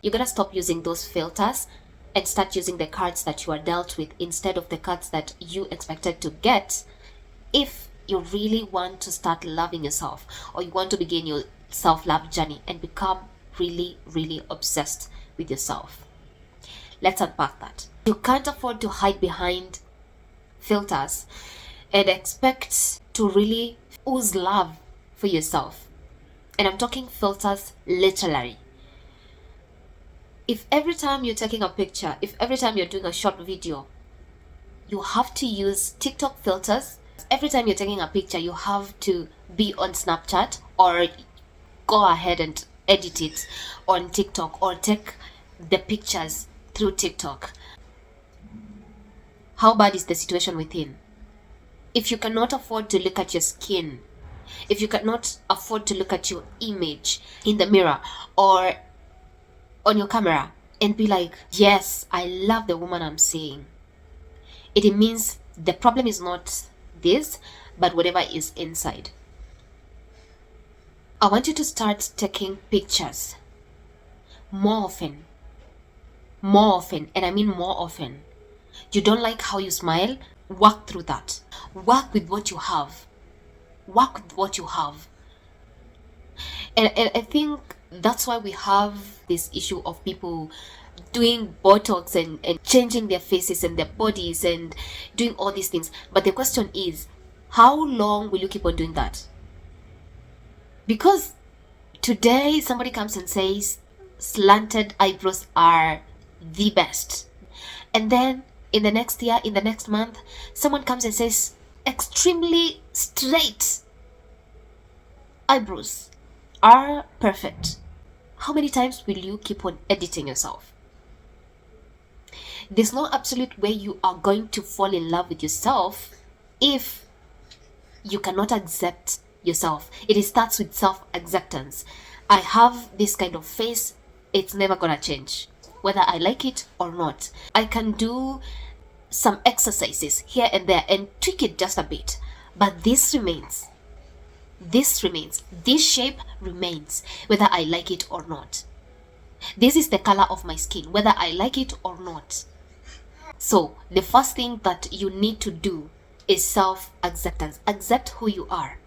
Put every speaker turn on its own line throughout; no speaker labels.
You gotta stop using those filters and start using the cards that you are dealt with instead of the cards that you expected to get if you really want to start loving yourself, or you want to begin your self-love journey and become really, really obsessed with yourself. Let's unpack that. You can't afford to hide behind filters and expect to really ooze love for yourself. And I'm talking filters literally. If every time you're taking a picture, if every time you're doing a short video, you have to use TikTok filters, every time you're taking a picture, you have to be on Snapchat or go ahead and edit it on TikTok or take the pictures through TikTok. How bad is the situation within? If you cannot afford to look at your skin, if you cannot afford to look at your image in the mirror or on your camera and be like, yes, I love the woman I'm seeing, it means the problem is not this, but whatever is inside. I want you to start taking pictures more often, and I mean more often. You don't like how you smile? Work through that. Work with what you have. And I think that's why we have this issue of people doing Botox and changing their faces and their bodies and doing all these things. But the question is, how long will you keep on doing that? Because today somebody comes and says slanted eyebrows are the best. And then in the next year, in the next month, someone comes and says extremely straight eyebrows are perfect. How many times will you keep on editing yourself? There's no absolute way you are going to fall in love with yourself if you cannot accept yourself. It starts with self-acceptance. I have this kind of face, it's never gonna change, whether I like it or not. I can do some exercises here and there and tweak it just a bit, but this remains. This shape remains, whether I like it or not. This is the color of my skin, whether I like it or not. So the first thing that you need to do is self-acceptance. Accept who you are.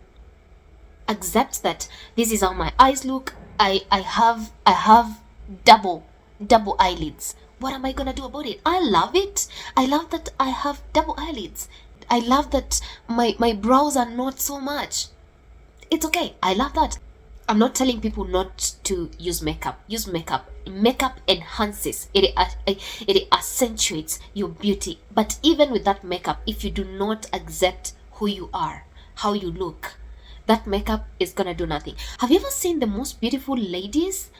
Accept that this is how my eyes look. I have double eyelids. What am I gonna do about it? I love it. I love that I have double eyelids. I love that my brows are not so much. It's okay. I love that. I'm not telling people not to use makeup. Use makeup. Makeup enhances. It accentuates your beauty. But even with that makeup, if you do not accept who you are, how you look, that makeup is gonna do nothing. Have you ever seen the most beautiful ladies?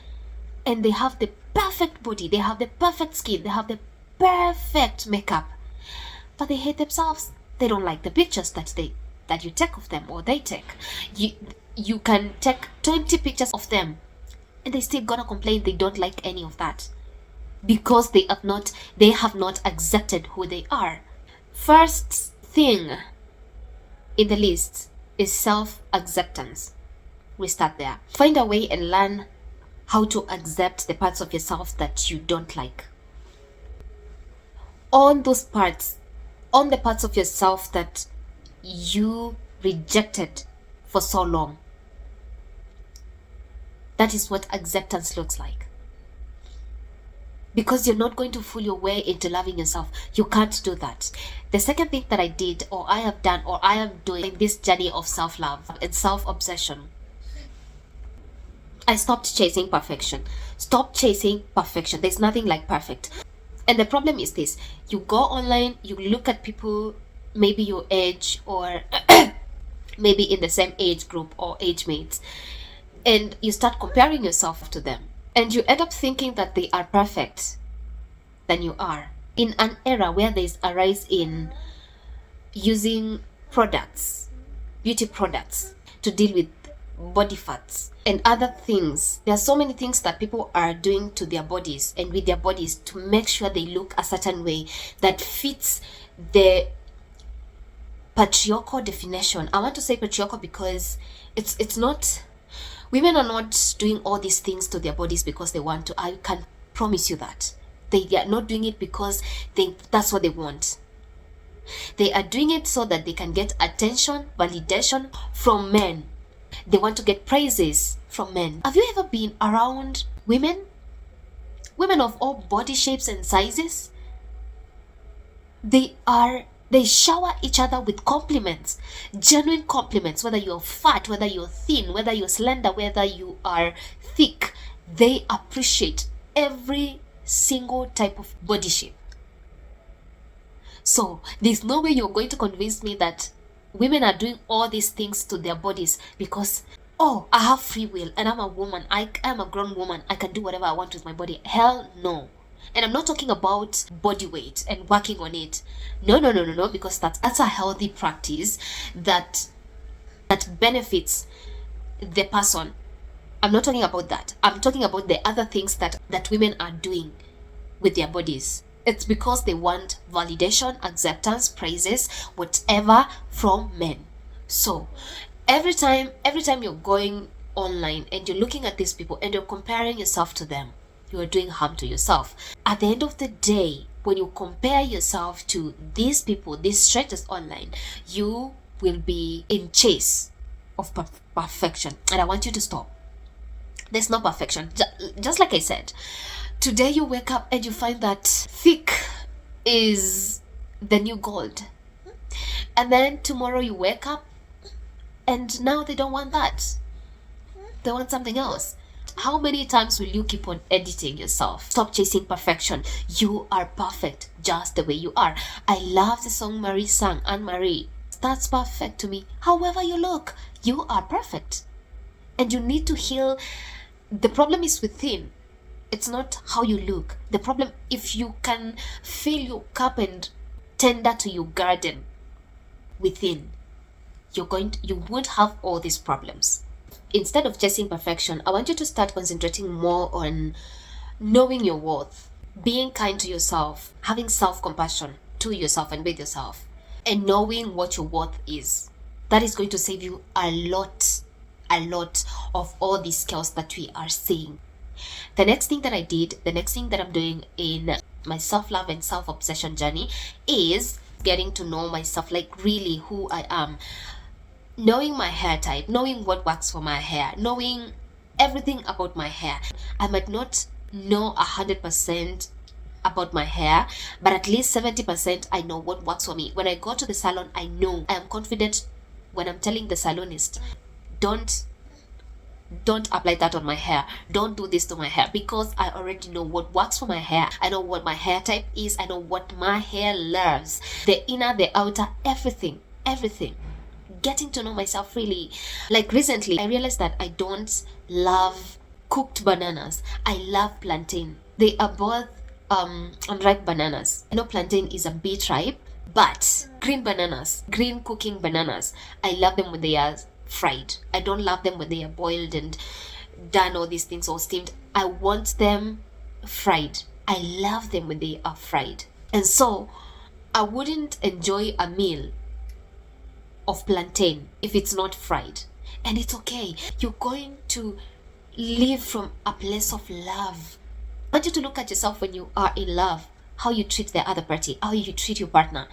And they have the perfect body, they have the perfect skin, they have the perfect makeup, but they hate themselves. They don't like the pictures that you take of them or they take. You can take 20 pictures of them and they still gonna complain they don't like any of that because they have not accepted who they are. First thing in the list is self-acceptance. We start there. Find a way and learn how to accept the parts of yourself that you don't like. On those parts, on the parts of yourself that you rejected for so long. That is what acceptance looks like. Because you're not going to fool your way into loving yourself. You can't do that. The second thing that I did, or I have done, or I am doing in this journey of self-love and self-obsession, I stopped chasing perfection. Stop chasing perfection. There's nothing like perfect. And the problem is this. You go online, you look at people, maybe your age or maybe in the same age group or age mates, and you start comparing yourself to them. And you end up thinking that they are perfect than you are. In an era where there's a rise in using products, beauty products, to deal with body fats and other things. There are so many things that people are doing to their bodies and with their bodies to make sure they look a certain way that fits the patriarchal definition. I want to say patriarchal because it's not, women are not doing all these things to their bodies because they want to. I can promise you that. They are not doing it because that's what they want. They are doing it so that they can get attention, validation from men. They want to get praises from men. Have you ever been around women? Women of all body shapes and sizes? They shower each other with compliments, genuine compliments, whether you're fat, whether you're thin, whether you're slender, whether you are thick. They appreciate every single type of body shape. So there's no way you're going to convince me that women are doing all these things to their bodies because, oh, I have free will and I'm a woman. I am a grown woman. I can do whatever I want with my body. Hell no. And I'm not talking about body weight and working on it. No, because that's a healthy practice that benefits the person. I'm not talking about that. I'm talking about the other things that women are doing with their bodies. It's because they want validation, acceptance, praises, whatever from men. So every time you're going online and you're looking at these people and you're comparing yourself to them, you are doing harm to yourself. At the end of the day, when you compare yourself to these people, these strangers online, you will be in chase of perfection. And I want you to stop. There's no perfection. Just like I said, today you wake up and you find that thick is the new gold. And then tomorrow you wake up and now they don't want that. They want something else. How many times will you keep on editing yourself? Stop chasing perfection. You are perfect just the way you are. I love the song Marie sang, Anne-Marie. That's perfect to me. However you look, you are perfect. And you need to heal. The problem is within. It's not how you look. The problem, if you can fill your cup and tender to your garden within, you won't have all these problems. Instead of chasing perfection, I want you to start concentrating more on knowing your worth, being kind to yourself, having self-compassion to yourself and with yourself, and knowing what your worth is. That is going to save you a lot of all these skills that we are seeing. The next thing that I'm doing in my self-love and self-obsession journey is getting to know myself, like really who I am. Knowing my hair type, knowing what works for my hair, knowing everything about my hair. I might not know 100% about my hair, but at least 70% I know what works for me. When I go to the salon, I know, I am confident when I'm telling the salonist, don't apply that on my hair, don't do this to my hair, because I already know what works for my hair. I know what my hair type is. I know what my hair loves, the inner, the outer, everything. Getting to know myself really. Like recently I realized that I don't love cooked bananas. I love plantain. They are both unripe bananas. I know plantain is a B type, but green cooking bananas, I love them when they are fried. I don't love them when they are boiled and done all these things or steamed. I want them fried. I love them when they are fried. And so I wouldn't enjoy a meal of plantain if it's not fried. And it's okay. You're going to live from a place of love. I want you to look at yourself when you are in love, how you treat the other party, how you treat your partner.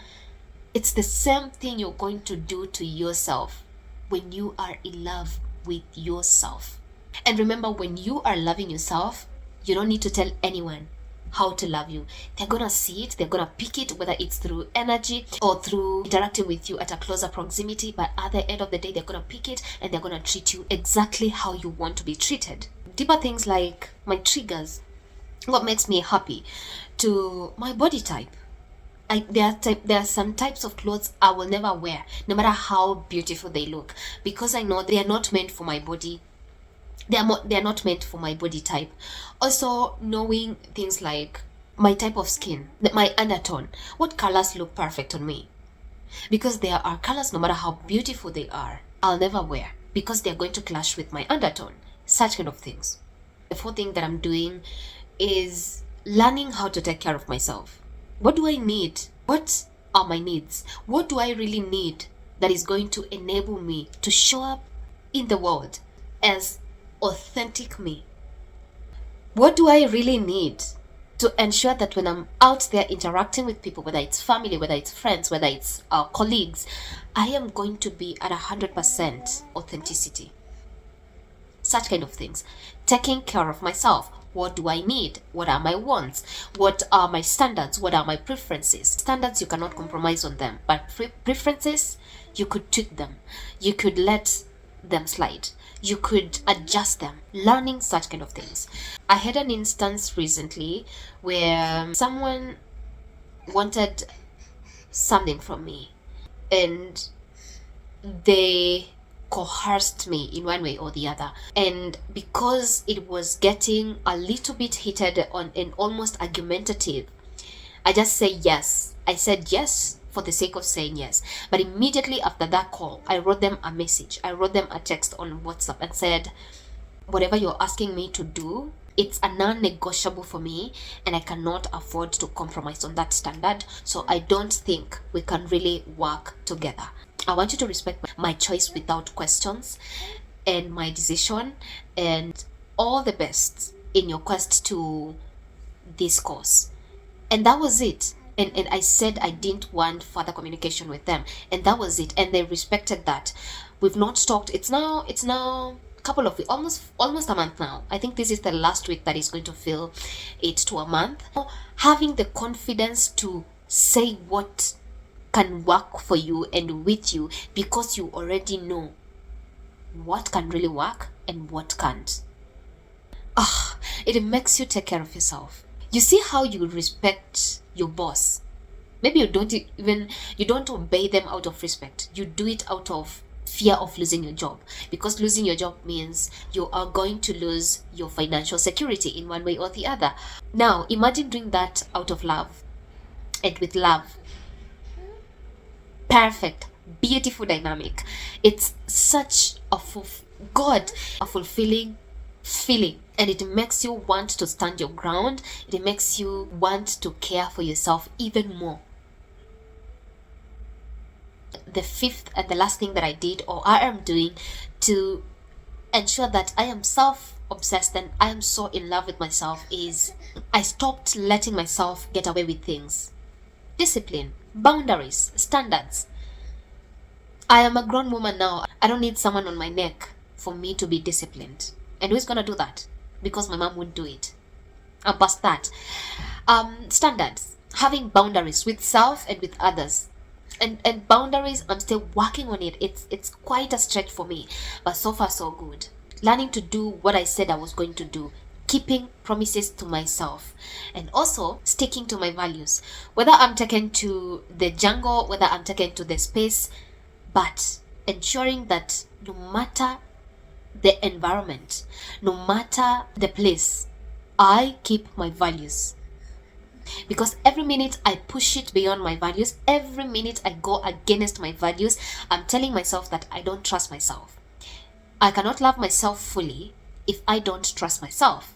It's the same thing you're going to do to yourself when you are in love with yourself. And remember, when you are loving yourself, you don't need to tell anyone how to love you. They're gonna see it, they're gonna pick it, whether it's through energy or through interacting with you at a closer proximity. But at the end of the day, they're gonna pick it and they're gonna treat you exactly how you want to be treated. Deeper things like my triggers, what makes me happy, to my body type. There are some types of clothes I will never wear, no matter how beautiful they look, because I know they are not meant for my body. They are not meant for my body type. Also, knowing things like my type of skin, my undertone, what colors look perfect on me. Because there are colors, no matter how beautiful they are, I'll never wear because they're going to clash with my undertone. Such kind of things. The fourth thing that I'm doing is learning how to take care of myself. What do I need? What are my needs? What do I really need that is going to enable me to show up in the world as authentic me? What do I really need to ensure that when I'm out there interacting with people, whether it's family, whether it's friends, whether it's colleagues, I am going to be at 100% authenticity. Such kind of things. Taking care of myself. What do I need? What are my wants? What are my standards? What are my preferences? Standards, you cannot compromise on them, but preferences, you could tweak them. You could let them slide. You could adjust them. Learning such kind of things. I had an instance recently where someone wanted something from me and they coerced me in one way or the other, and because it was getting a little bit heated on and almost argumentative, I just say yes. I said yes for the sake of saying yes. But immediately after that call, I wrote them a message. I wrote them a text on WhatsApp and said, whatever you're asking me to do, it's a non-negotiable for me, and I cannot afford to compromise on that standard. So I don't think we can really work together. I want you to respect my choice without questions and my decision, and all the best in your quest to this course. And that was it. And I said I didn't want further communication with them, and that was it. And they respected that. We've not talked. It's now a couple of weeks, almost a month now. I think this is the last week that is going to fill it to a month. Having the confidence to say what can work for you and with you, because you already know what can really work and what can't. It makes you take care of yourself. You see how you respect your boss. Maybe you don't obey them out of respect. You do it out of fear of losing your job, because losing your job means you are going to lose your financial security in one way or the other. Now imagine doing that out of love and with love. Perfect, beautiful dynamic. It's such a fulfilling feeling, and it makes you want to stand your ground. It makes you want to care for yourself even more. The fifth and the last thing that I did, or I am doing, to ensure that I am self-obsessed and I am so in love with myself, is I stopped letting myself get away with things. Discipline, boundaries, standards. I am a grown woman now. I don't need someone on my neck for me to be disciplined. And who's gonna do that? Because my mom would do it. I'm past that. Standards, having boundaries with self and with others. And boundaries, I'm still working on it. It's quite a stretch for me, but so far so good. Learning to do what I said I was going to do, keeping promises to myself, and also sticking to my values. Whether I'm taken to the jungle, whether I'm taken to the space, but ensuring that no matter the environment, no matter the place, I keep my values. Because every minute I push it beyond my values, every minute I go against my values, I'm telling myself that I don't trust myself. I cannot love myself fully if I don't trust myself.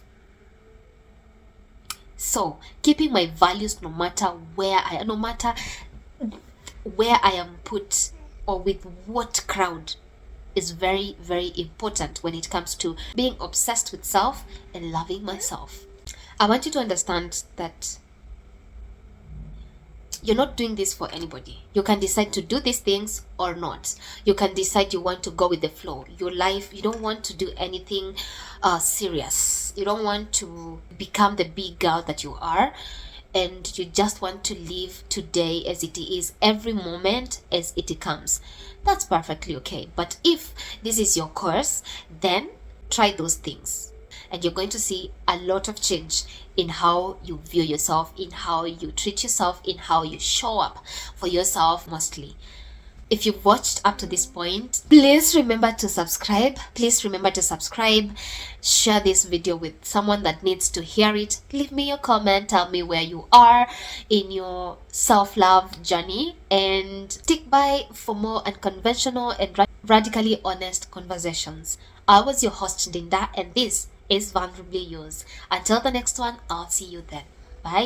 So keeping my values no matter where I am put or with what crowd is very, very important when it comes to being obsessed with self and loving myself. I want you to understand that you're not doing this for anybody. You can decide to do these things or not. You can decide you want to go with the flow. Your life, you don't want to do anything serious. You don't want to become the big girl that you are. And you just want to live today as it is, every moment as it comes. That's perfectly okay. But if this is your course, then try those things. And you're going to see a lot of change in how you view yourself, in how you treat yourself, in how you show up for yourself mostly. If you've watched up to this point, please remember to subscribe. Please remember to subscribe. Share this video with someone that needs to hear it. Leave me your comment. Tell me where you are in your self-love journey. And stick by for more unconventional and radically honest conversations. I was your host, Linda, and this is Vulnerably Yours. Until the next one, I'll see you then. Bye.